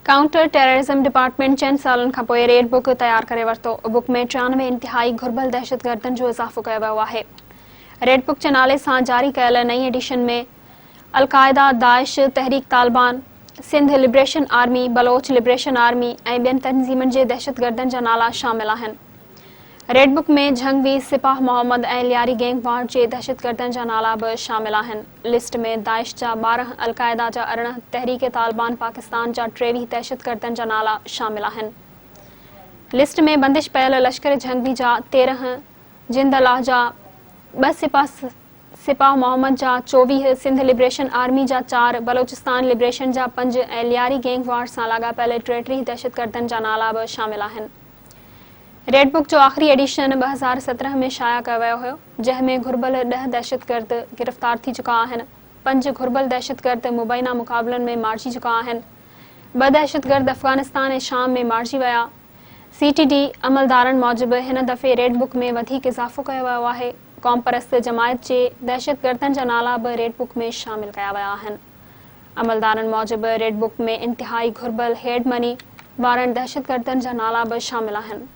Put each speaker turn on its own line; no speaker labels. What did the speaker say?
Counter terrorism department चंद सालन खां पोइ रेड बुक तैयार करे वरितो। बुक में 93 इंतिहाई घुर्बल दहशतगर्दनि जो इज़ाफ़ो कयो वियो आहे। रेड बुक जे नाले सां जारी कयल नई एडिशन में al Qaeda, Daesh, Tehreek Taliban, Sindh Liberation Army, Baloch Liberation Army ऐं ॿियनि तंज़ीमनि जे दहशतगर्दनि जा नाला शामिल आहिनि। रेड बुक में जंगवी, सिपाह मोहम्मद ऐं लियारी गैंगवार जे दहशतगर्दनि जा नाला बि शामिल आहिनि। लिस्ट में दाइश जा 12, अलकायदा जा 18, तहरीक तालिबान पाकिस्तान जा 23 दहशतगर्दनि जा नाला शामिल आहिनि। लिस्ट में बंदिश पयल लश्कर जंगवी जा 13, जिंद अल्लाह जा 2 सिपाह मोहम्मद जा 24, सिंध लिबरेशन आर्मी जा 4, बलोचिस्तान लिबरेशन जा 5 ऐं लियारी गैंगवार सां लाॻापियल 33 दहशतगर्दनि जा नाला बि शामिल आहिनि। रेड बुक जो आख़िरी एडिशन 2017 में शाया कयो वियो हुयो, जंहिंमें घुर्बल 10 दहशतगर्द गिरफ़्तार थी चुका आहिनि। 5 घुर्बल दहशतगर्द मुबैना मुक़ाबलनि में मारिजी चुका आहिनि। 2 दहशतगर्द अफ़गानिस्तान ऐं शाम में मारिजी विया। CTD अमलदारनि मूजिबि हिन दफ़े रेड बुक में वधीक इज़ाफ़ो कयो वियो आहे। क़ौम परस्त जमायत जे दहशतगर्दनि जा नाला बि रेड बुक में शामिल कया विया आहिनि। अमलदारनि मूजिबि रेड बुक में इंतिहाई घुर्बल हेड मनी वारनि दहशतगर्दनि जा नाला बि शामिल आहिनि।